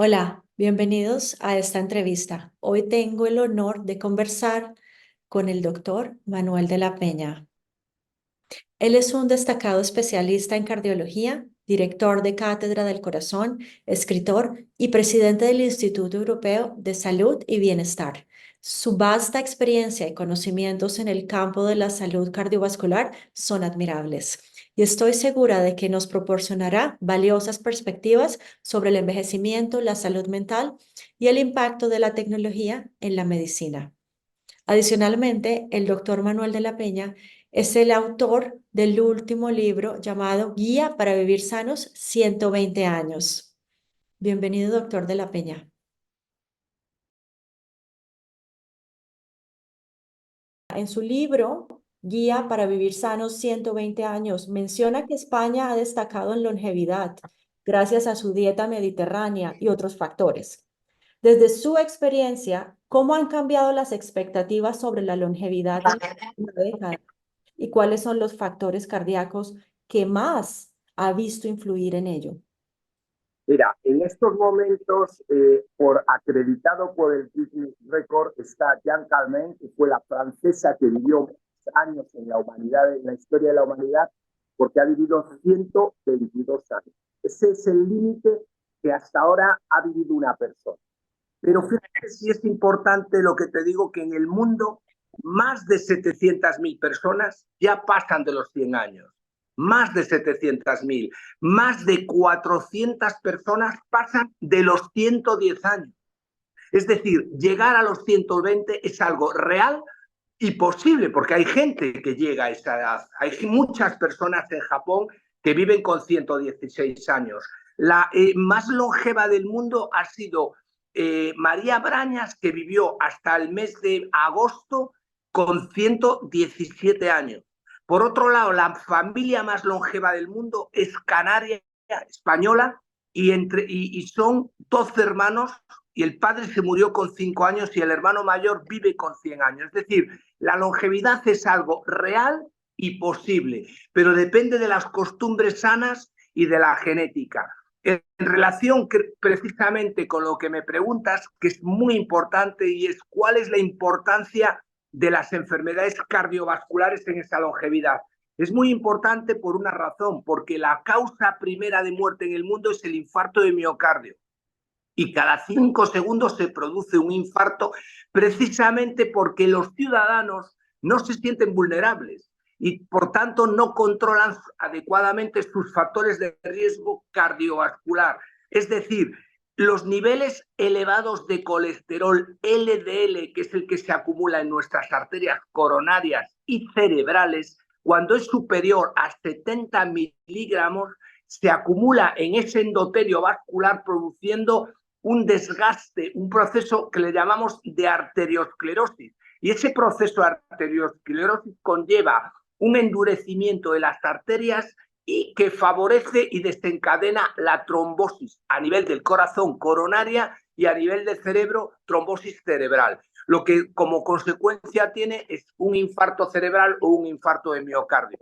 Hola, bienvenidos a esta entrevista. Hoy tengo el honor de conversar con el doctor Manuel de la Peña. Él es un destacado especialista en cardiología, director de Cátedra del Corazón, escritor y presidente del Instituto Europeo de Salud y Bienestar. Su vasta experiencia y conocimientos en el campo de la salud cardiovascular son admirables y estoy segura de que nos proporcionará valiosas perspectivas sobre el envejecimiento, la salud mental y el impacto de la tecnología en la medicina. Adicionalmente, el doctor Manuel de la Peña es el autor del último libro llamado Guía para Vivir Sanos 120 años. Bienvenido, doctor de la Peña. En su libro Guía para Vivir Sanos 120 años, menciona que España ha destacado en longevidad gracias a su dieta mediterránea y otros factores. Desde su experiencia, ¿cómo han cambiado las expectativas sobre la longevidad en la última década? ¿Y cuáles son los factores cardíacos que más ha visto influir en ello? Mira, en estos momentos, acreditado por el Guinness Record, está Jeanne Calment, que fue la francesa que vivió muchos años en la humanidad, en la historia de la humanidad, porque ha vivido 122 años. Ese es el límite que hasta ahora ha vivido una persona. Pero fíjate si es importante lo que te digo, que en el mundo más de 700.000 personas ya pasan de los 100 años. Más de 700.000. Más de 400 personas pasan de los 110 años. Es decir, llegar a los 120 es algo real y posible, porque hay gente que llega a esa edad. Hay muchas personas en Japón que viven con 116 años. La más longeva del mundo ha sido María Brañas, que vivió hasta el mes de agosto con 117 años. Por otro lado, la familia más longeva del mundo es canaria, española, y son 12 hermanos, y el padre se murió con 5 años y el hermano mayor vive con 100 años. Es decir, la longevidad es algo real y posible, pero depende de las costumbres sanas y de la genética. En relación precisamente con lo que me preguntas, que es muy importante, y es cuál es la importancia de las enfermedades cardiovasculares en esa longevidad. Es muy importante por una razón, porque la causa primera de muerte en el mundo es el infarto de miocardio. Y cada 5 segundos se produce un infarto precisamente porque los ciudadanos no se sienten vulnerables y por tanto no controlan adecuadamente sus factores de riesgo cardiovascular. Es decir, los niveles elevados de colesterol LDL, que es el que se acumula en nuestras arterias coronarias y cerebrales, cuando es superior a 70 miligramos, se acumula en ese endotelio vascular produciendo un desgaste, un proceso que le llamamos de arteriosclerosis. Y ese proceso de arteriosclerosis conlleva un endurecimiento de las arterias y que favorece y desencadena la trombosis a nivel del corazón, coronaria, y a nivel del cerebro, trombosis cerebral. Lo que como consecuencia tiene es un infarto cerebral o un infarto de miocardio.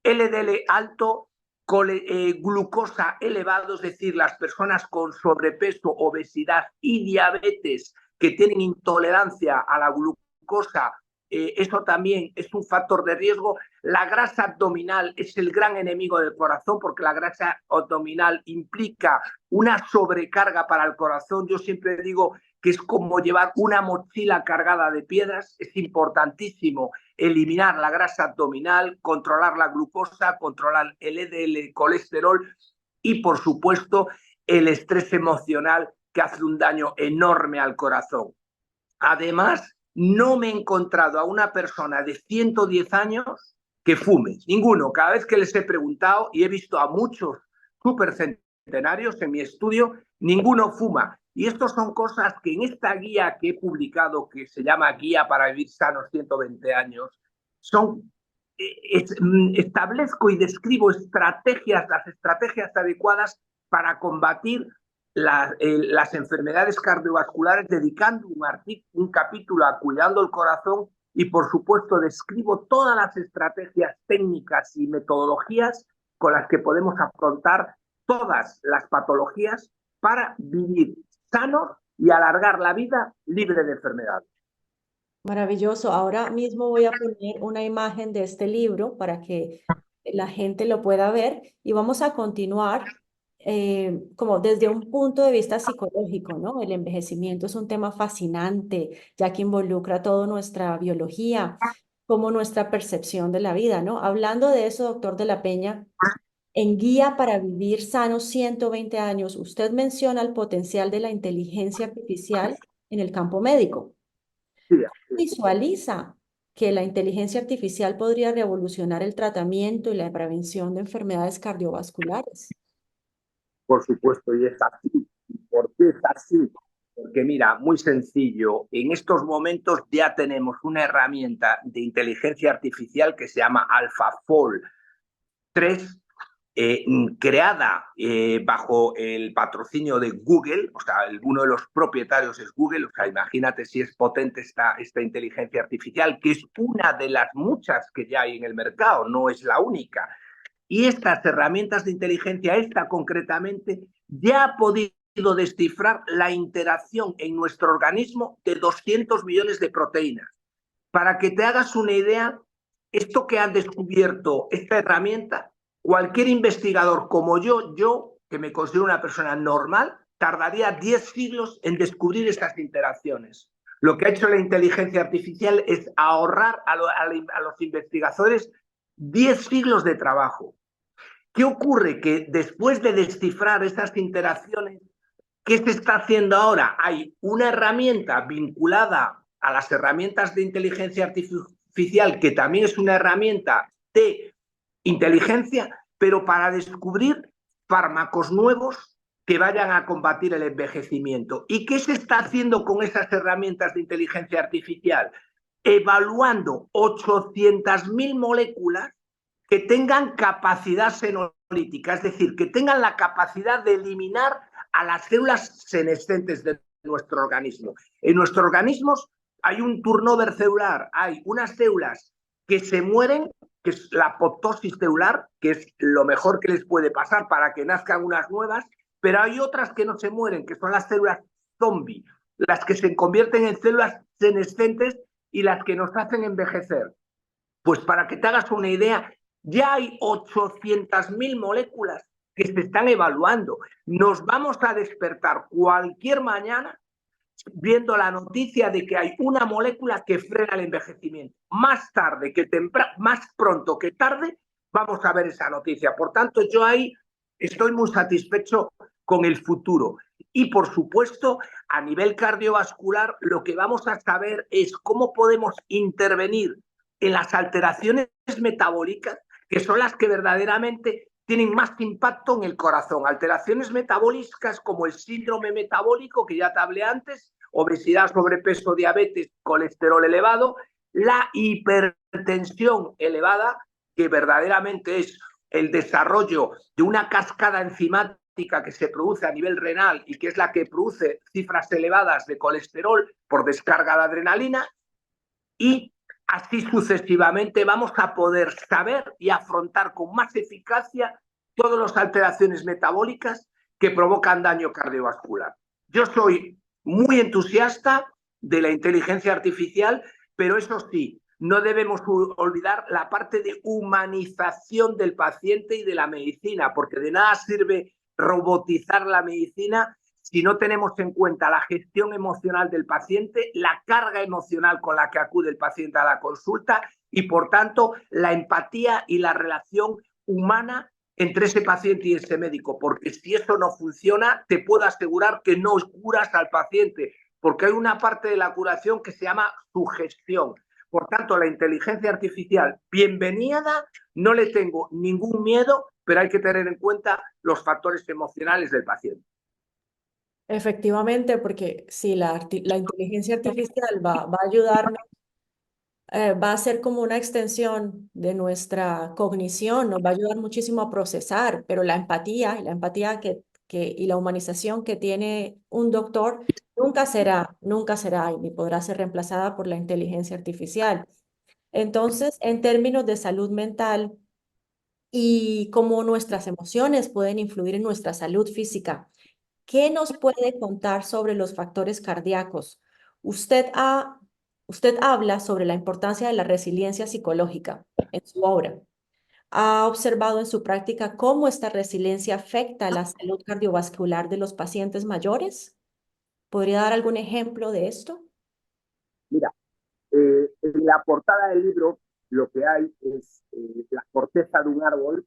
LDL alto, glucosa elevado, es decir, las personas con sobrepeso, obesidad y diabetes que tienen intolerancia a la glucosa, eso también es un factor de riesgo. La grasa abdominal es el gran enemigo del corazón, porque la grasa abdominal implica una sobrecarga para el corazón. Yo siempre digo que es como llevar una mochila cargada de piedras. Es importantísimo eliminar la grasa abdominal, controlar la glucosa, controlar el LDL, colesterol y, por supuesto, el estrés emocional, que hace un daño enorme al corazón. Además, no me he encontrado a una persona de 110 años que fume. Ninguno. Cada vez que les he preguntado, y he visto a muchos supercentenarios en mi estudio, ninguno fuma. Y estas son cosas que en esta guía que he publicado, que se llama Guía para Vivir Sanos 120 años, son, establezco y describo estrategias, las estrategias adecuadas para combatir las enfermedades cardiovasculares, dedicando un capítulo a cuidando el corazón, y por supuesto describo todas las estrategias técnicas y metodologías con las que podemos afrontar todas las patologías para vivir sanos y alargar la vida libre de enfermedades. Maravilloso. Ahora mismo voy a poner una imagen de este libro para que la gente lo pueda ver y vamos a continuar como desde un punto de vista psicológico, ¿no? El envejecimiento es un tema fascinante, ya que involucra toda nuestra biología, como nuestra percepción de la vida, ¿no? Hablando de eso, doctor de la Peña, en Guía para Vivir Sanos 120 años, usted menciona el potencial de la inteligencia artificial en el campo médico. Sí, Visualiza que la inteligencia artificial podría revolucionar el tratamiento y la prevención de enfermedades cardiovasculares. por supuesto, y es así. ¿Por qué es así? Porque mira, muy sencillo, en estos momentos ya tenemos una herramienta de inteligencia artificial que se llama AlphaFold 3, creada bajo el patrocinio de Google, o sea, uno de los propietarios es Google, o sea, imagínate si es potente esta inteligencia artificial, que es una de las muchas que ya hay en el mercado, no es la única. Y estas herramientas de inteligencia, esta concretamente, ya ha podido descifrar la interacción en nuestro organismo de 200 millones de proteínas. Para que te hagas una idea, esto que han descubierto, esta herramienta, cualquier investigador como yo que me considero una persona normal, tardaría 10 siglos en descubrir estas interacciones. Lo que ha hecho la inteligencia artificial es ahorrar a los investigadores 10 siglos de trabajo. ¿Qué ocurre? Que después de descifrar estas interacciones, ¿qué se está haciendo ahora? Hay una herramienta vinculada a las herramientas de inteligencia artificial, que también es una herramienta de inteligencia, pero para descubrir fármacos nuevos que vayan a combatir el envejecimiento. ¿Y qué se está haciendo con esas herramientas de inteligencia artificial? Evaluando 800.000 moléculas que tengan capacidad senolítica, es decir, que tengan la capacidad de eliminar a las células senescentes de nuestro organismo. En nuestros organismos hay un turnover celular, hay unas células que se mueren, que es la apoptosis celular, que es lo mejor que les puede pasar para que nazcan unas nuevas, pero hay otras que no se mueren, que son las células zombie, las que se convierten en células senescentes y las que nos hacen envejecer. Pues para que te hagas una idea, ya hay 800.000 moléculas que se están evaluando. Nos vamos a despertar cualquier mañana viendo la noticia de que hay una molécula que frena el envejecimiento. Más tarde que temprano, más pronto que tarde, vamos a ver esa noticia. Por tanto, yo ahí estoy muy satisfecho con el futuro. Y por supuesto, a nivel cardiovascular, lo que vamos a saber es cómo podemos intervenir en las alteraciones metabólicas, que son las que verdaderamente tienen más impacto en el corazón. Alteraciones metabólicas como el síndrome metabólico, que ya te hablé antes, obesidad, sobrepeso, diabetes, colesterol elevado, la hipertensión elevada, que verdaderamente es el desarrollo de una cascada enzimática que se produce a nivel renal y que es la que produce cifras elevadas de colesterol por descarga de adrenalina, y así sucesivamente vamos a poder saber y afrontar con más eficacia todas las alteraciones metabólicas que provocan daño cardiovascular. Yo soy muy entusiasta de la inteligencia artificial, pero eso sí, no debemos olvidar la parte de humanización del paciente y de la medicina, porque de nada sirve robotizar la medicina si no tenemos en cuenta la gestión emocional del paciente, la carga emocional con la que acude el paciente a la consulta y, por tanto, la empatía y la relación humana entre ese paciente y ese médico, porque si eso no funciona, te puedo asegurar que no curas al paciente, porque hay una parte de la curación que se llama sugestión. Por tanto, la inteligencia artificial, bienvenida, no le tengo ningún miedo, pero hay que tener en cuenta los factores emocionales del paciente. Efectivamente, porque si la inteligencia artificial va a ayudarnos, va a ser como una extensión de nuestra cognición, nos va a ayudar muchísimo a procesar, pero la empatía y la humanización que tiene un doctor nunca será ni podrá ser reemplazada por la inteligencia artificial. Entonces, en términos de salud mental y cómo nuestras emociones pueden influir en nuestra salud física, ¿Qué nos puede contar sobre los factores cardíacos? Usted habla sobre la importancia de la resiliencia psicológica en su obra. ¿Ha observado en su práctica cómo esta resiliencia afecta la salud cardiovascular de los pacientes mayores? ¿Podría dar algún ejemplo de esto? Mira, en la portada del libro lo que hay es la corteza de un árbol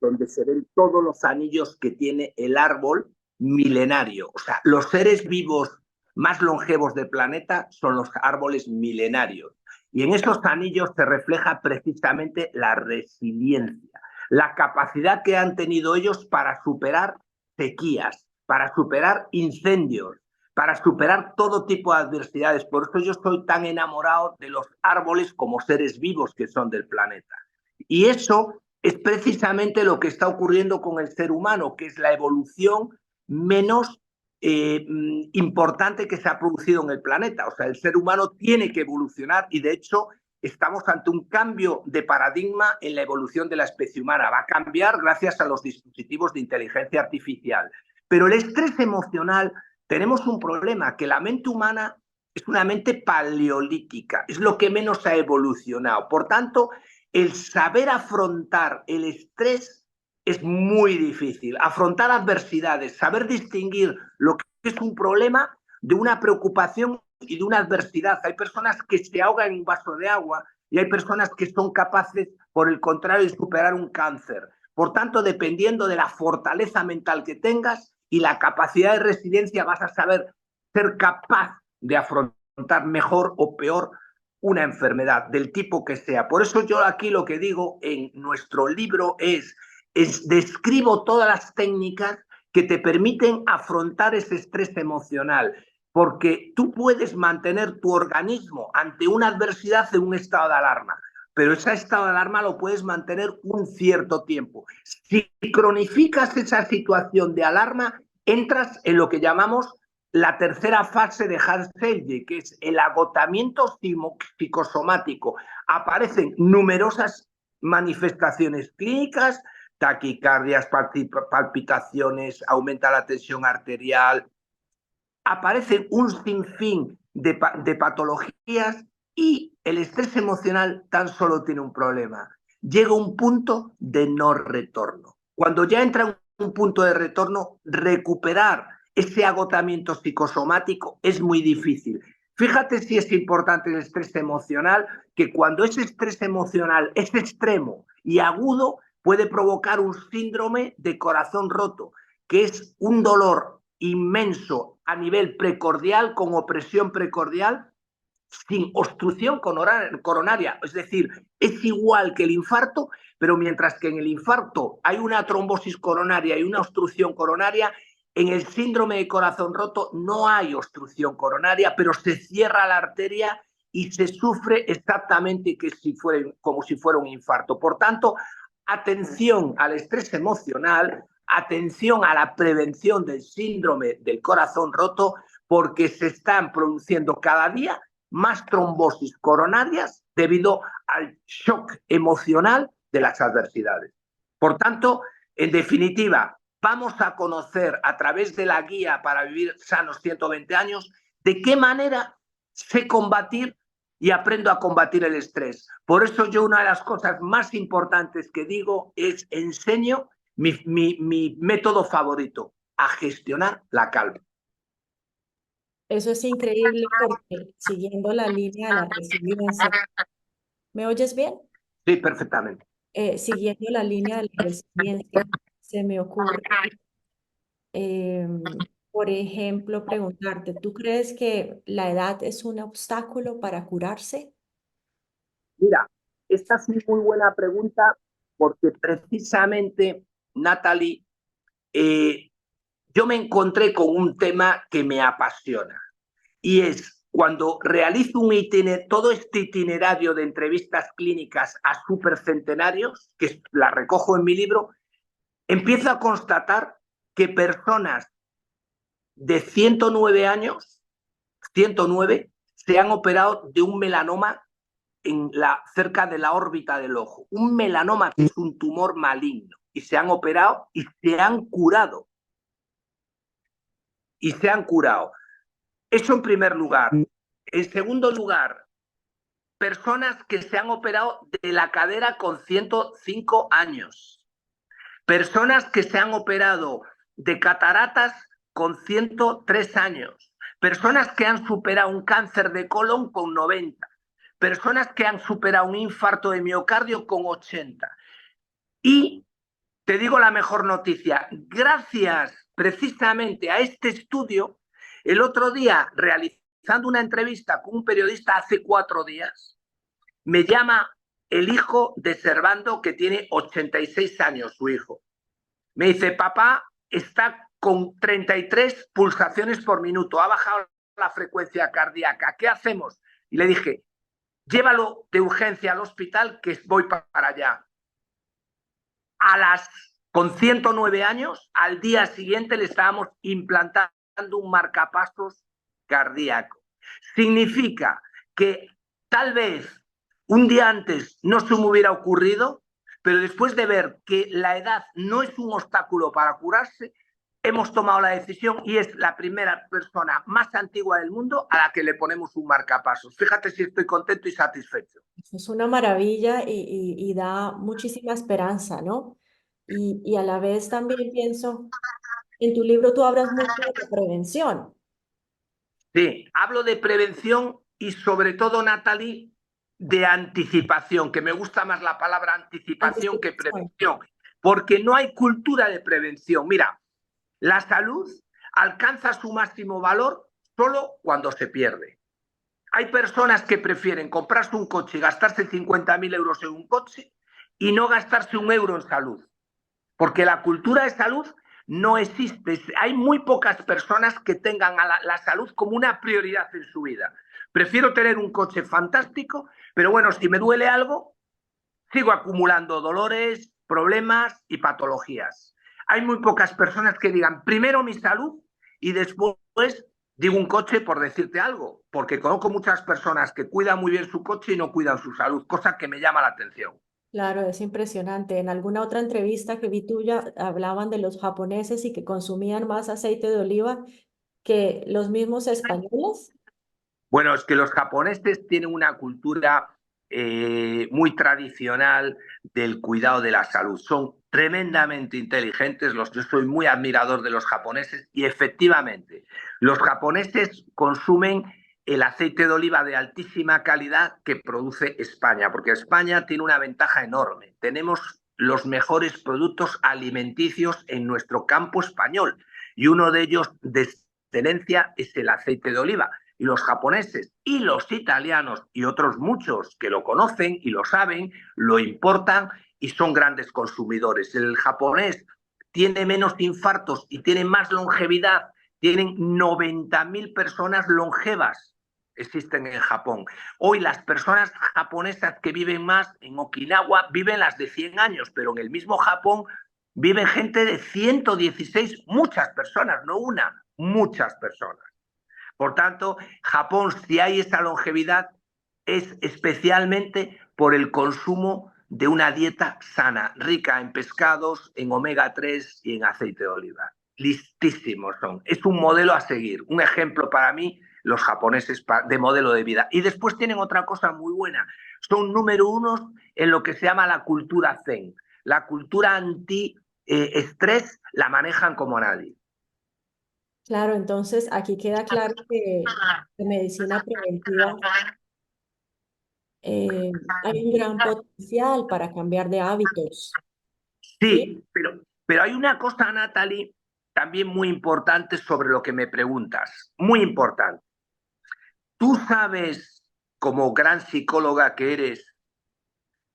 donde se ven todos los anillos que tiene el árbol milenario. O sea, los seres vivos más longevos del planeta son los árboles milenarios. Y en esos anillos se refleja precisamente la resiliencia, la capacidad que han tenido ellos para superar sequías, para superar incendios, para superar todo tipo de adversidades. Por eso yo estoy tan enamorado de los árboles como seres vivos que son del planeta. Y eso es precisamente lo que está ocurriendo con el ser humano, que es la evolución menos importante que se ha producido en el planeta. O sea, el ser humano tiene que evolucionar y de hecho estamos ante un cambio de paradigma en la evolución de la especie humana. Va a cambiar gracias a los dispositivos de inteligencia artificial. Pero el estrés emocional, tenemos un problema, que la mente humana es una mente paleolítica, es lo que menos ha evolucionado. Por tanto, el saber afrontar el estrés es muy difícil. Afrontar adversidades, saber distinguir lo que es un problema de una preocupación y de una adversidad. Hay personas que se ahogan en un vaso de agua y hay personas que son capaces, por el contrario, de superar un cáncer. Por tanto, dependiendo de la fortaleza mental que tengas y la capacidad de resiliencia, vas a saber ser capaz de afrontar mejor o peor una enfermedad del tipo que sea. Por eso yo aquí lo que digo en nuestro libro es describo todas las técnicas que te permiten afrontar ese estrés emocional, porque tú puedes mantener tu organismo ante una adversidad en un estado de alarma, pero ese estado de alarma lo puedes mantener un cierto tiempo. Si cronificas esa situación de alarma, entras en lo que llamamos la tercera fase de Hans-Selye, que es el agotamiento psicosomático. Aparecen numerosas manifestaciones clínicas, taquicardias, palpitaciones, aumenta la tensión arterial, aparecen un sinfín de patologías y el estrés emocional tan solo tiene un problema. Llega un punto de no retorno. Cuando ya entra en un punto de retorno, recuperar ese agotamiento psicosomático es muy difícil. Fíjate si es importante el estrés emocional, que cuando ese estrés emocional es extremo y agudo, puede provocar un síndrome de corazón roto, que es un dolor inmenso a nivel precordial, con opresión precordial, sin obstrucción coronaria. Es decir, es igual que el infarto, pero mientras que en el infarto hay una trombosis coronaria y una obstrucción coronaria, en el síndrome de corazón roto no hay obstrucción coronaria, pero se cierra la arteria y se sufre exactamente como si fuera un infarto. Por tanto, atención al estrés emocional, atención a la prevención del síndrome del corazón roto, porque se están produciendo cada día más trombosis coronarias debido al shock emocional de las adversidades. Por tanto, en definitiva, vamos a conocer a través de la guía para vivir sanos 120 años de qué manera sé combatir y aprendo a combatir el estrés. Por eso yo una de las cosas más importantes que digo es enseño mi método favorito, a gestionar la calma. Eso es increíble porque siguiendo la línea de la resiliencia, ¿me oyes bien? Sí, perfectamente. Siguiendo la línea de la resiliencia, se me ocurre, por ejemplo, preguntarte, ¿tú crees que la edad es un obstáculo para curarse? Mira, esta es una muy buena pregunta porque precisamente, Natalie, eh, yo me encontré con un tema que me apasiona y es cuando realizo todo este itinerario de entrevistas clínicas a supercentenarios, que la recojo en mi libro, empiezo a constatar que personas de 109 años, 109, se han operado de un melanoma cerca de la órbita del ojo. Un melanoma que es un tumor maligno. Y se han operado y se han curado. y se han curado. Eso en primer lugar. En segundo lugar, personas que se han operado de la cadera con 105 años. Personas que se han operado de cataratas con 103 años. Personas que han superado un cáncer de colon con 90. Personas que han superado un infarto de miocardio con 80. Y te digo la mejor noticia, gracias precisamente a este estudio, el otro día, realizando una entrevista con un periodista hace 4 días, me llama el hijo de Servando, que tiene 86 años, su hijo. Me dice, papá está con 33 pulsaciones por minuto, ha bajado la frecuencia cardíaca, ¿qué hacemos? Y le dije, llévalo de urgencia al hospital, que voy para allá. Con 109 años, al día siguiente le estábamos implantando un marcapasos cardíaco. Significa que tal vez un día antes no se me hubiera ocurrido, pero después de ver que la edad no es un obstáculo para curarse, hemos tomado la decisión y es la primera persona más antigua del mundo a la que le ponemos un marcapasos. Fíjate si estoy contento y satisfecho. Es una maravilla y da muchísima esperanza, ¿no? Y a la vez también pienso, en tu libro tú hablas mucho de prevención. Sí, hablo de prevención y sobre todo, Natalie, de anticipación, que me gusta más la palabra anticipación que Anticipación. prevención, porque no hay cultura de prevención. Mira, la salud alcanza su máximo valor solo cuando se pierde. Hay personas que prefieren comprarse un coche y gastarse 50.000 euros en un coche y no gastarse un euro en salud, porque la cultura de salud no existe. Hay muy pocas personas que tengan a la salud como una prioridad en su vida. Prefiero tener un coche fantástico, pero bueno, si me duele algo, sigo acumulando dolores, problemas y patologías. Hay muy pocas personas que digan primero mi salud y después digo un coche, por decirte algo, porque conozco muchas personas que cuidan muy bien su coche y no cuidan su salud, cosa que me llama la atención. Claro, es impresionante. En alguna otra entrevista que vi tuya hablaban de los japoneses y que consumían más aceite de oliva que los mismos españoles. Bueno, es que los japoneses tienen una cultura muy tradicional del cuidado de la salud. Son tremendamente inteligentes. Yo soy muy admirador de los japoneses y efectivamente los japoneses consumen el aceite de oliva de altísima calidad que produce España, porque España tiene una ventaja enorme. Tenemos los mejores productos alimenticios en nuestro campo español y uno de ellos de excelencia es el aceite de oliva. Y los japoneses y los italianos y otros muchos que lo conocen y lo saben, lo importan y son grandes consumidores. El japonés tiene menos infartos y tiene más longevidad. Tienen 90.000 personas longevas existen en Japón. Hoy las personas japonesas que viven más en Okinawa viven las de 100 años, pero en el mismo Japón viven gente de 116, muchas personas, no una, muchas personas. Por tanto, Japón, si hay esa longevidad, es especialmente por el consumo de una dieta sana, rica en pescados, en omega 3 y en aceite de oliva. Listísimos son. Es un modelo a seguir, un ejemplo para mí, los japoneses de modelo de vida. Y después tienen otra cosa muy buena. Son número uno en lo que se llama la cultura zen. La cultura anti-estrés la manejan como nadie. Claro, entonces aquí queda claro que la medicina preventiva hay un gran potencial para cambiar de hábitos, ¿sí? Sí, pero hay una cosa, Natalie, también muy importante sobre lo que me preguntas. Muy importante. Tú sabes, como gran psicóloga que eres,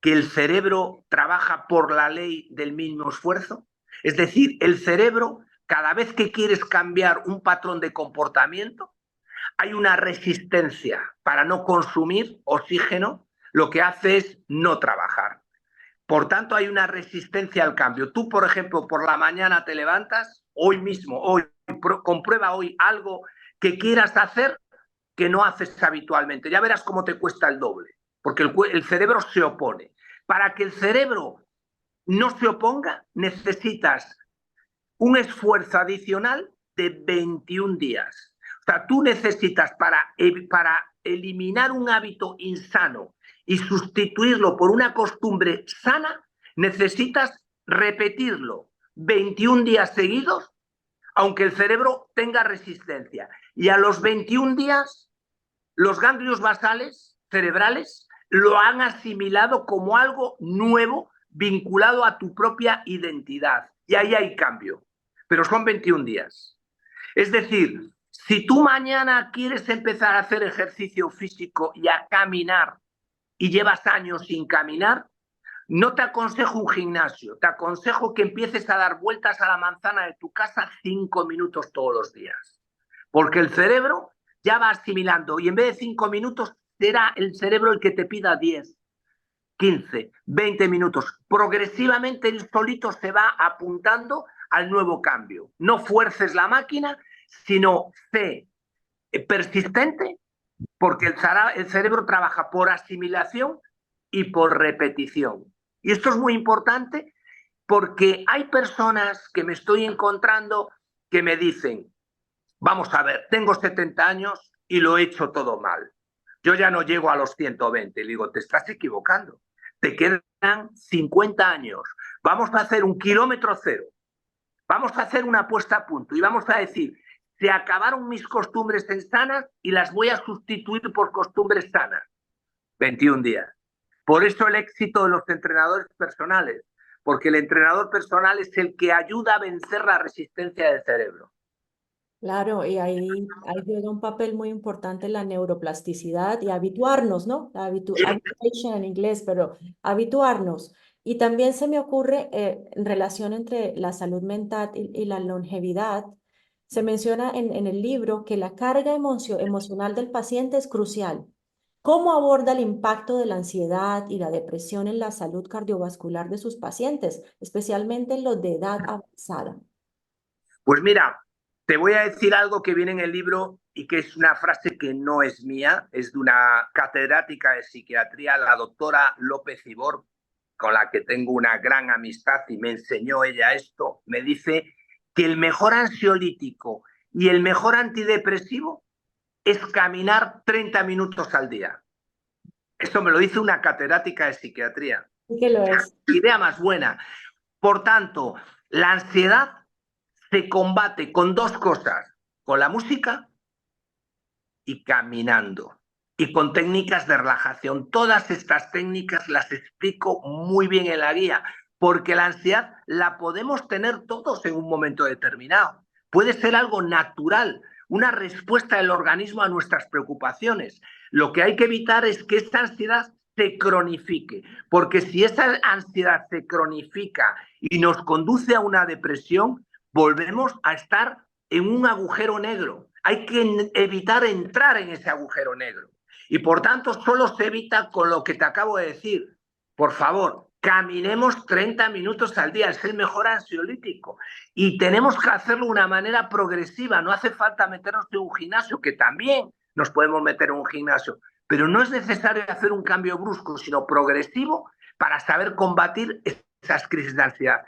que el cerebro trabaja por la ley del mínimo esfuerzo. Es decir, el cerebro, cada vez que quieres cambiar un patrón de comportamiento, hay una resistencia para no consumir oxígeno, lo que hace es no trabajar. Por tanto, hay una resistencia al cambio. Tú, por ejemplo, por la mañana te levantas, hoy mismo, hoy, comprueba hoy algo que quieras hacer que no haces habitualmente. Ya verás cómo te cuesta el doble, porque el cerebro se opone. Para que el cerebro no se oponga, necesitas un esfuerzo adicional de 21 días. O sea, tú necesitas para eliminar un hábito insano y sustituirlo por una costumbre sana, necesitas repetirlo 21 días seguidos, aunque el cerebro tenga resistencia. Y a los 21 días, los ganglios basales cerebrales lo han asimilado como algo nuevo vinculado a tu propia identidad. Y ahí hay cambio. Pero son 21 días. Es decir, si tú mañana quieres empezar a hacer ejercicio físico y a caminar y llevas años sin caminar, no te aconsejo un gimnasio, te aconsejo que empieces a dar vueltas a la manzana de tu casa 5 minutos todos los días. Porque el cerebro ya va asimilando y en vez de 5 minutos será el cerebro el que te pida 10, 15, 20 minutos. Progresivamente el solito se va apuntando al nuevo cambio. No fuerces la máquina, sino sé persistente, porque el cerebro trabaja por asimilación y por repetición. Y esto es muy importante porque hay personas que me estoy encontrando que me dicen, vamos a ver, tengo 70 años y lo he hecho todo mal. Yo ya no llego a los 120. Le digo, te estás equivocando. Te quedan 50 años. Vamos a hacer un kilómetro cero. Vamos a hacer una puesta a punto y vamos a decir, se acabaron mis costumbres sanas y las voy a sustituir por costumbres sanas. 21 días. Por eso el éxito de los entrenadores personales, porque el entrenador personal es el que ayuda a vencer la resistencia del cerebro. Claro, y ahí juega un papel muy importante la neuroplasticidad y habituarnos, ¿no? Habituation en inglés, pero habituarnos. Y también se me ocurre en relación entre la salud mental y la longevidad. Se menciona en el libro que la carga emocional del paciente es crucial. ¿Cómo aborda el impacto de la ansiedad y la depresión en la salud cardiovascular de sus pacientes, especialmente en los de edad avanzada? Pues mira, te voy a decir algo que viene en el libro y que es una frase que no es mía, es de una catedrática de psiquiatría, la doctora López Ibor, con la que tengo una gran amistad y me enseñó ella esto. Me dice que el mejor ansiolítico y el mejor antidepresivo es caminar 30 minutos al día. Esto me lo dice una catedrática de psiquiatría. Sí que lo es. Idea más buena. Por tanto, la ansiedad se combate con dos cosas, con la música y caminando, y con técnicas de relajación. Todas estas técnicas las explico muy bien en la guía, porque la ansiedad la podemos tener todos en un momento determinado. Puede ser algo natural, una respuesta del organismo a nuestras preocupaciones. Lo que hay que evitar es que esta ansiedad se cronifique, porque si esa ansiedad se cronifica y nos conduce a una depresión, volvemos a estar en un agujero negro. Hay que evitar entrar en ese agujero negro. Y por tanto, solo se evita con lo que te acabo de decir. Por favor, caminemos 30 minutos al día, es el mejor ansiolítico. Y tenemos que hacerlo de una manera progresiva. No hace falta meternos en un gimnasio, que también nos podemos meter en un gimnasio. Pero no es necesario hacer un cambio brusco, sino progresivo para saber combatir esas crisis de ansiedad.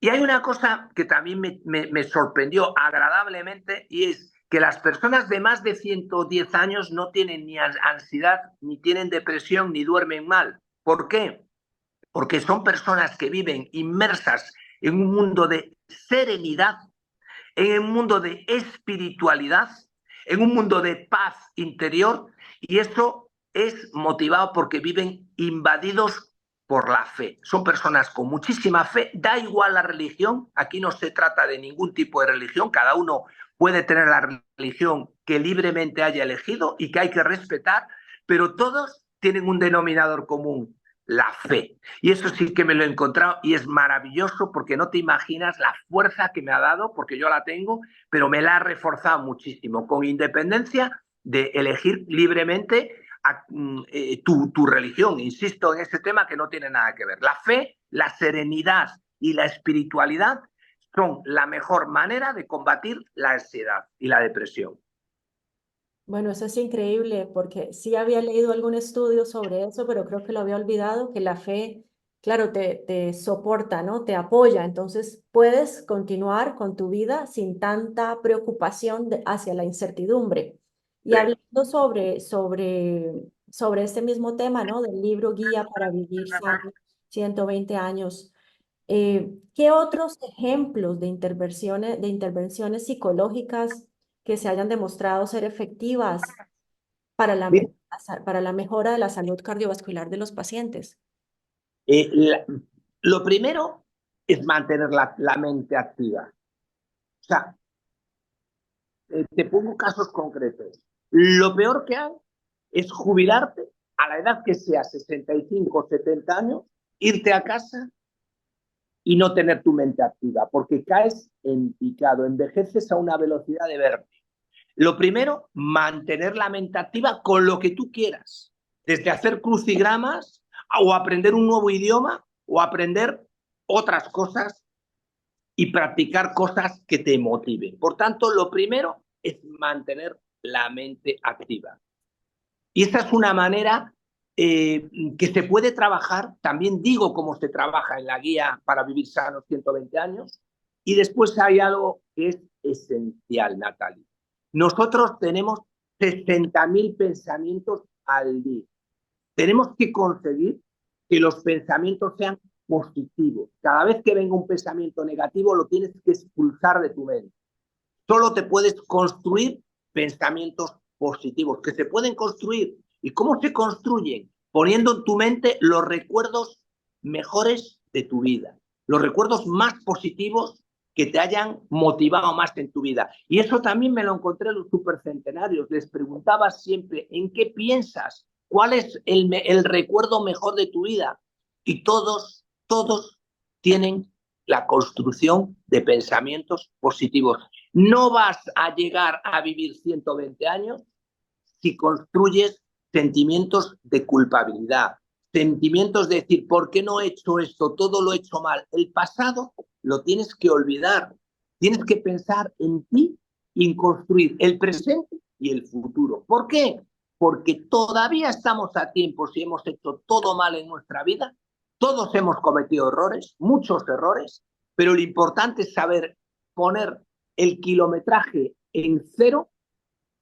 Y hay una cosa que también me sorprendió agradablemente y es que las personas de más de 110 años no tienen ni ansiedad, ni tienen depresión, ni duermen mal. ¿Por qué? Porque son personas que viven inmersas en un mundo de serenidad, en un mundo de espiritualidad, en un mundo de paz interior, y eso es motivado porque viven invadidos por la fe. Son personas con muchísima fe, da igual la religión, aquí no se trata de ningún tipo de religión, cada uno puede tener la religión que libremente haya elegido y que hay que respetar, pero todos tienen un denominador común, la fe. Y eso sí que me lo he encontrado y es maravilloso porque no te imaginas la fuerza que me ha dado, porque yo la tengo, pero me la ha reforzado muchísimo, con independencia de elegir libremente tu religión. Insisto en este tema que no tiene nada que ver. La fe, la serenidad y la espiritualidad son la mejor manera de combatir la ansiedad y la depresión. Bueno, eso es increíble porque sí había leído algún estudio sobre eso, pero creo que lo había olvidado, que la fe claro, te soporta, ¿no? Te apoya. Entonces puedes continuar con tu vida sin tanta preocupación hacia la incertidumbre. Y Sí. hablando sobre este mismo tema, ¿no? Del libro Guía para Vivir Sano, 120 años. ¿Qué otros ejemplos de intervenciones psicológicas que se hayan demostrado ser efectivas para Mira, para la mejora de la salud cardiovascular de los pacientes? eh, la- lo primero es mantener la mente activa. O sea, te pongo casos concretos. Lo peor que hay es jubilarte a la edad que sea, 65 o 70 años, irte a casa y no tener tu mente activa, porque caes en picado, envejeces a una velocidad de vértigo. Lo primero, mantener la mente activa con lo que tú quieras, desde hacer crucigramas o aprender un nuevo idioma o aprender otras cosas y practicar cosas que te motiven. Por tanto, lo primero es mantener la mente activa. Y esta es una manera que se puede trabajar, también digo cómo se trabaja en la guía para vivir sanos 120 años, y después hay algo que es esencial, Natalie. Nosotros tenemos 60.000 pensamientos al día. Tenemos que conseguir que los pensamientos sean positivos. Cada vez que venga un pensamiento negativo, lo tienes que expulsar de tu mente. Solo te puedes construir pensamientos positivos, que se pueden construir. ¿Y cómo se construyen? Poniendo en tu mente los recuerdos mejores de tu vida, los recuerdos más positivos que te hayan motivado más en tu vida. Y eso también me lo encontré en los supercentenarios. Les preguntaba siempre, ¿en qué piensas? ¿Cuál es el recuerdo mejor de tu vida? Y todos tienen la construcción de pensamientos positivos. No vas a llegar a vivir 120 años si construyes sentimientos de culpabilidad, sentimientos de decir, ¿por qué no he hecho esto? Todo lo he hecho mal. El pasado lo tienes que olvidar. Tienes que pensar en ti y en construir el presente y el futuro. ¿Por qué? Porque todavía estamos a tiempo si hemos hecho todo mal en nuestra vida. Todos hemos cometido errores, muchos errores, pero lo importante es saber poner el kilometraje en cero,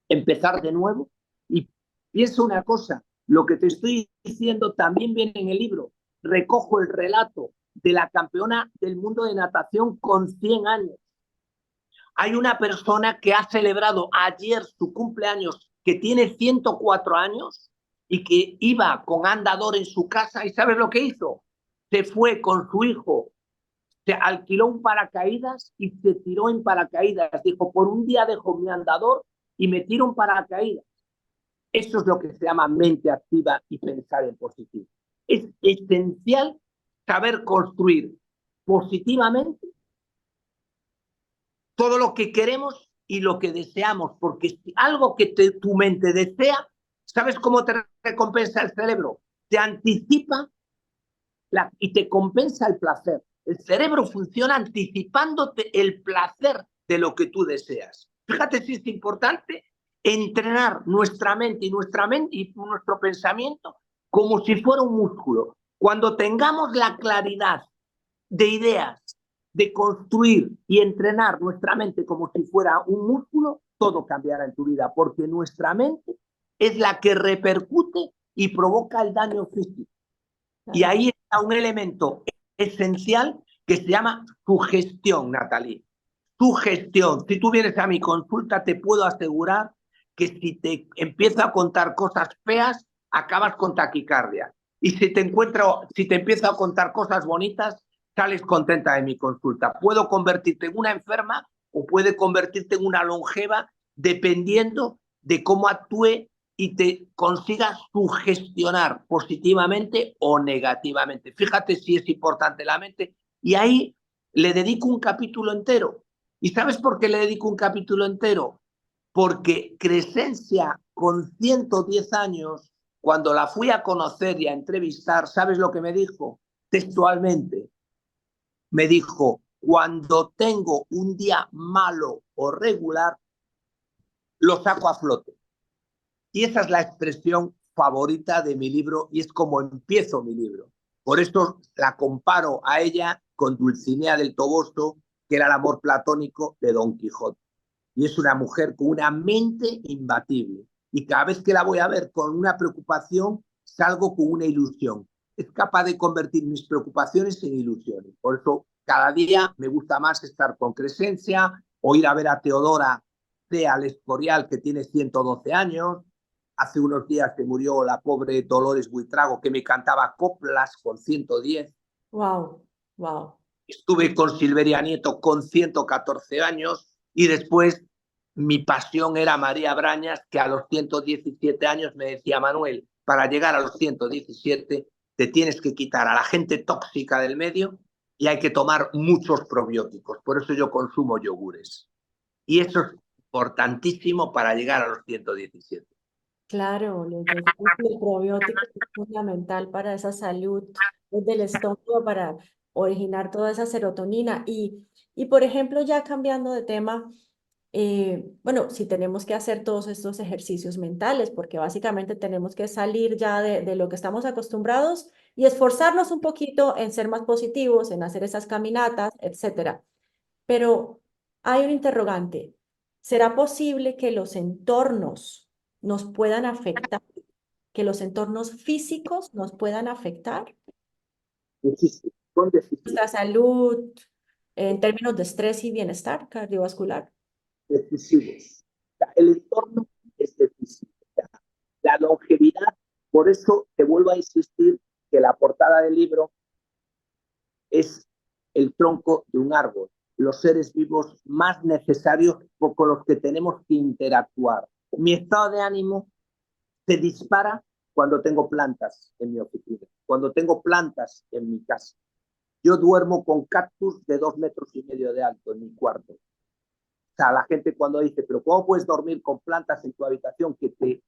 empezar de nuevo. Y pienso una cosa, lo que te estoy diciendo también viene en el libro. Recojo el relato de la campeona del mundo de natación con 100 años. Hay una persona que ha celebrado ayer su cumpleaños, que tiene 104 años y que iba con andador en su casa. ¿Y sabes lo que hizo? Se fue con su hijo, se alquiló un paracaídas y se tiró en paracaídas. Dijo, por un día dejo mi andador y me tiro en paracaídas. Eso es lo que se llama mente activa y pensar en positivo. Es esencial saber construir positivamente todo lo que queremos y lo que deseamos, porque si algo que tu mente desea, ¿sabes cómo te recompensa el cerebro? Te anticipa y te compensa el placer. El cerebro funciona anticipándote el placer de lo que tú deseas. Fíjate si es importante entrenar nuestra mente y nuestro pensamiento como si fuera un músculo. Cuando tengamos la claridad de ideas, de construir y entrenar nuestra mente como si fuera un músculo, todo cambiará en tu vida, porque nuestra mente es la que repercute y provoca el daño físico. Y Claro. ahí está un elemento esencial que se llama sugestión, Natalie. Sugestión. Si tú vienes a mi consulta, te puedo asegurar que si te empiezo a contar cosas feas, acabas con taquicardia. Y si te empiezo a contar cosas bonitas, sales contenta de mi consulta. Puedo convertirte en una enferma o puede convertirte en una longeva dependiendo de cómo actúe y te consigas sugestionar positivamente o negativamente. Fíjate si es importante la mente. Y ahí le dedico un capítulo entero. ¿Y sabes por qué le dedico un capítulo entero? Porque Crescencia, con 110 años, cuando la fui a conocer y a entrevistar, ¿sabes lo que me dijo? Textualmente, me dijo, cuando tengo un día malo o regular, lo saco a flote. Y esa es la expresión favorita de mi libro y es como empiezo mi libro. Por eso la comparo a ella con Dulcinea del Toboso, que era el amor platónico de Don Quijote. Y es una mujer con una mente imbatible. Y cada vez que la voy a ver con una preocupación, salgo con una ilusión. Es capaz de convertir mis preocupaciones en ilusiones. Por eso cada día me gusta más estar con Crescencia o ir a ver a Teodora C. al Escorial, que tiene 112 años. Hace unos días se murió la pobre Dolores Buitrago, que me cantaba coplas con 110. Wow, wow. Estuve con Silveria Nieto con 114 años y después mi pasión era María Brañas, que a los 117 años me decía: Manuel, para llegar a los 117 te tienes que quitar a la gente tóxica del medio y hay que tomar muchos probióticos. Por eso yo consumo yogures. Y eso es importantísimo para llegar a los 117. Claro, los yogures y el probiótico es fundamental para esa salud del estómago, para originar toda esa serotonina. Y por ejemplo, ya cambiando de tema, bueno, si tenemos que hacer todos estos ejercicios mentales, porque básicamente tenemos que salir ya de lo que estamos acostumbrados y esforzarnos un poquito en ser más positivos, en hacer esas caminatas, etcétera. Pero hay un interrogante. ¿Será posible que los entornos nos puedan afectar? ¿Que los entornos físicos nos puedan afectar? Son Nuestra salud en términos de estrés y bienestar cardiovascular. decisivos. El entorno es decisivo. La longevidad, por eso te vuelvo a insistir que la portada del libro es el tronco de un árbol, los seres vivos más necesarios con los que tenemos que interactuar. Mi estado de ánimo se dispara cuando tengo plantas en mi oficina, cuando tengo plantas en mi casa. Yo duermo con cactus de 2,5 metros de alto en mi cuarto. O sea, la gente cuando dice, pero ¿cómo puedes dormir con plantas en tu habitación que te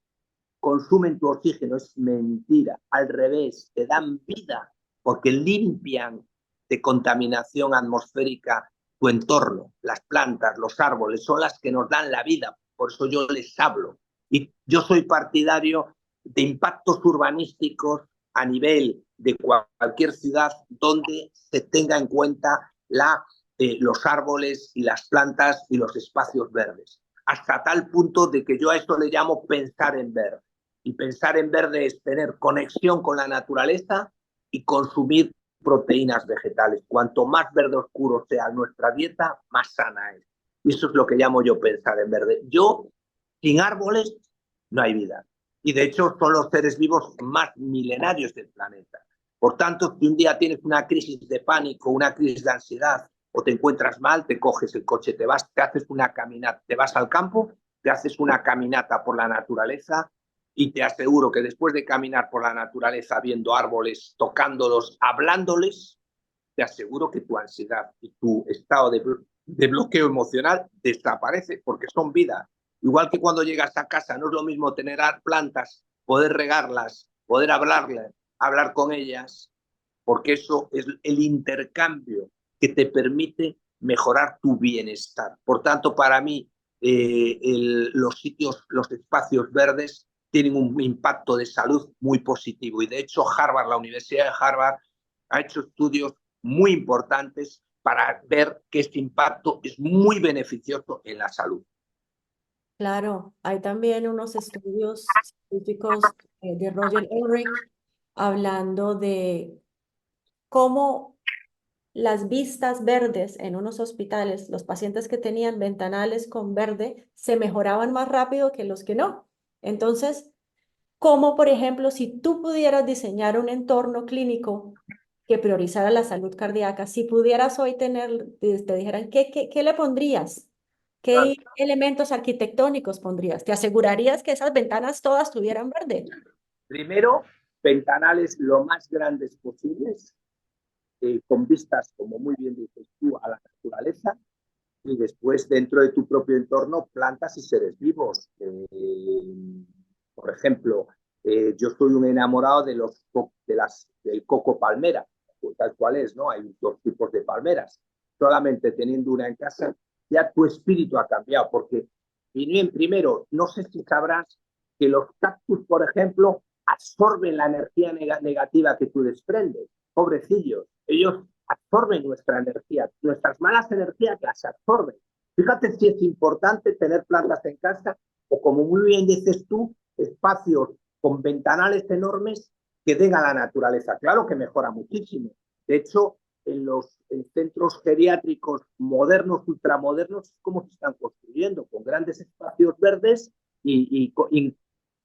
consumen tu oxígeno? Es mentira. Al revés, te dan vida porque limpian de contaminación atmosférica tu entorno. Las plantas, los árboles son las que nos dan la vida. Por eso yo les hablo. Y yo soy partidario de impactos urbanísticos a nivel de cualquier ciudad donde se tenga en cuenta los árboles y las plantas y los espacios verdes. Hasta tal punto de que yo a esto le llamo pensar en verde. Y pensar en verde es tener conexión con la naturaleza y consumir proteínas vegetales. Cuanto más verde oscuro sea nuestra dieta, más sana es. Y eso es lo que llamo yo pensar en verde. Yo, sin árboles, no hay vida. Y de hecho son los seres vivos más milenarios del planeta. Por tanto, si un día tienes una crisis de pánico, una crisis de ansiedad, o te encuentras mal, te coges el coche, te haces una caminata, te vas al campo, te haces una caminata por la naturaleza y te aseguro que después de caminar por la naturaleza, viendo árboles, tocándolos, hablándoles, te aseguro que tu ansiedad y tu estado de bloqueo emocional desaparece porque son vida. Igual que cuando llegas a casa, no es lo mismo tener plantas, poder regarlas, poder hablar con ellas, porque eso es el intercambio que te permite mejorar tu bienestar. Por tanto, para mí, los sitios, los espacios verdes tienen un impacto de salud muy positivo. Y de hecho, Harvard, la Universidad de Harvard, ha hecho estudios muy importantes para ver que este impacto es muy beneficioso en la salud. Claro, hay también unos estudios científicos de Roger Ulrich hablando de cómo las vistas verdes en unos hospitales, los pacientes que tenían ventanales con verde se mejoraban más rápido que los que no. Entonces, como por ejemplo, si tú pudieras diseñar un entorno clínico que priorizara la salud cardíaca, si pudieras hoy te dijeran, ¿qué le pondrías? ¿Qué elementos arquitectónicos pondrías? ¿Te asegurarías que esas ventanas todas tuvieran verde? Primero, ventanales lo más grandes posibles, con vistas, como muy bien dices tú, a la naturaleza, y después dentro de tu propio entorno plantas y seres vivos. Por ejemplo, yo soy un enamorado del coco palmera, tal cual es, ¿no? Hay dos tipos de palmeras. Solamente teniendo una en casa, ya tu espíritu ha cambiado, porque primero, no sé si sabrás que los cactus, por ejemplo, absorben la energía negativa que tú desprendes. pobrecillos, ellos absorben nuestra energía, nuestras malas energías las absorben. Fíjate si es importante tener plantas en casa o, como muy bien dices tú, espacios con ventanales enormes que den a la naturaleza. Claro que mejora muchísimo. De hecho, en los centros geriátricos modernos, ultramodernos, cómo se están construyendo, con grandes espacios verdes y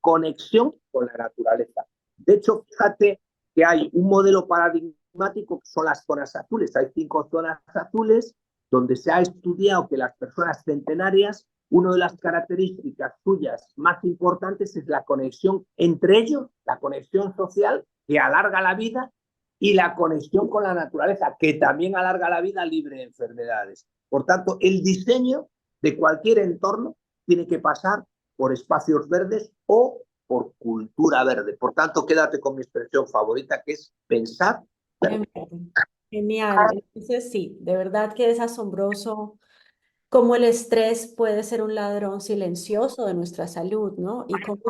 conexión con la naturaleza. De hecho, fíjate que hay un modelo paradigmático que son las zonas azules. Hay 5 zonas azules donde se ha estudiado que las personas centenarias, una de las características suyas más importantes es la conexión entre ellos, la conexión social que alarga la vida, y la conexión con la naturaleza, que también alarga la vida libre de enfermedades. Por tanto, el diseño de cualquier entorno tiene que pasar por espacios verdes o por cultura verde. Por tanto, quédate con mi expresión favorita, que es pensar verde. Genial. Entonces, sí, de verdad que es asombroso cómo el estrés puede ser un ladrón silencioso de nuestra salud, ¿no? Y cómo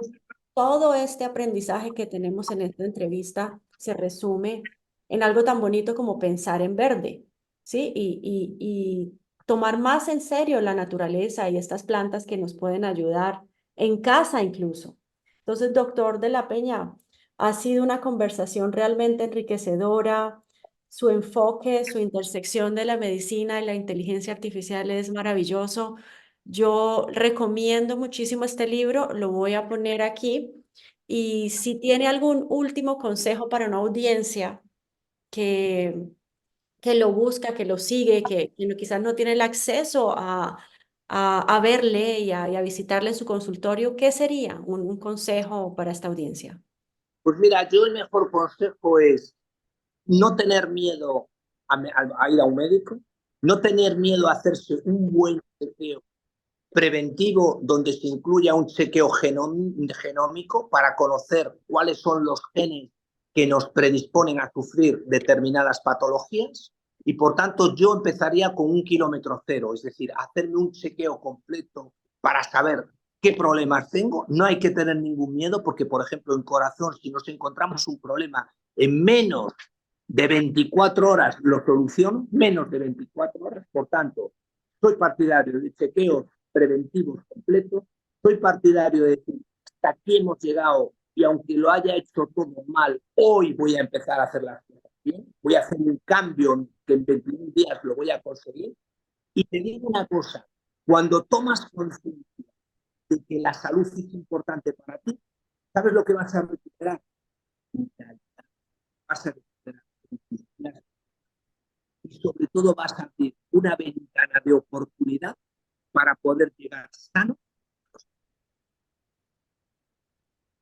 todo este aprendizaje que tenemos en esta entrevista se resume en algo tan bonito como pensar en verde, ¿sí? Y tomar más en serio la naturaleza y estas plantas que nos pueden ayudar en casa incluso. Entonces, doctor de la Peña, ha sido una conversación realmente enriquecedora. Su enfoque, su intersección de la medicina y la inteligencia artificial es maravilloso. Yo recomiendo muchísimo este libro, lo voy a poner aquí. Y si tiene algún último consejo para una audiencia que, que lo busca, que lo sigue, quizás no tiene el acceso a verle y a visitarle en su consultorio, ¿qué sería un consejo para esta audiencia? Pues mira, yo el mejor consejo es no tener miedo a ir a un médico, no tener miedo a hacerse un buen chequeo preventivo donde se incluya un chequeo genómico para conocer cuáles son los genes que nos predisponen a sufrir determinadas patologías. Y por tanto, yo empezaría con un kilómetro cero, es decir, hacerme un chequeo completo para saber qué problemas tengo. No hay que tener ningún miedo porque, por ejemplo, en corazón, si nos encontramos un problema en menos de 24 horas, lo soluciono, menos de 24 horas. Por tanto, soy partidario de chequeos preventivos completos. Soy partidario de decir, hasta aquí hemos llegado y aunque lo haya hecho todo mal, hoy voy a empezar a hacer las cosas bien. Voy a hacer un cambio que en 21 días lo voy a conseguir. Y te digo una cosa, cuando tomas conciencia de que la salud es importante para ti, ¿sabes lo que vas a recuperar? Vas a recuperar y sobre todo vas a abrir una ventana de oportunidad para poder llegar sano.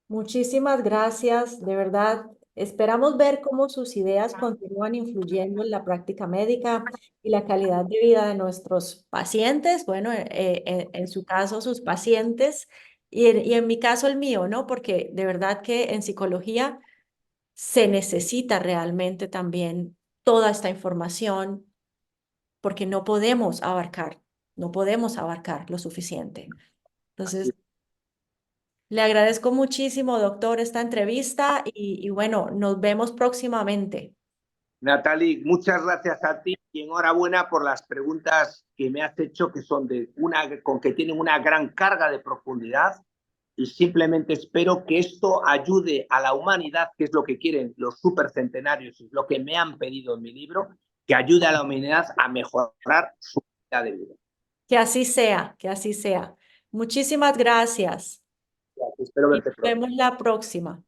Muchísimas gracias, de verdad. Esperamos ver cómo sus ideas continúan influyendo en la práctica médica y la calidad de vida de nuestros pacientes, bueno, en su caso sus pacientes y en mi caso el mío, ¿no? Porque de verdad que en psicología se necesita realmente también toda esta información porque no podemos abarcar lo suficiente. Entonces, le agradezco muchísimo, doctor, esta entrevista y bueno, nos vemos próximamente. Natalie, muchas gracias a ti y enhorabuena por las preguntas que me has hecho, que son que tienen una gran carga de profundidad, y simplemente espero que esto ayude a la humanidad, que es lo que quieren los supercentenarios, es lo que me han pedido en mi libro, que ayude a la humanidad a mejorar su calidad de vida. Que así sea, que así sea. Muchísimas gracias Espero y verte nos pronto. vemos la próxima.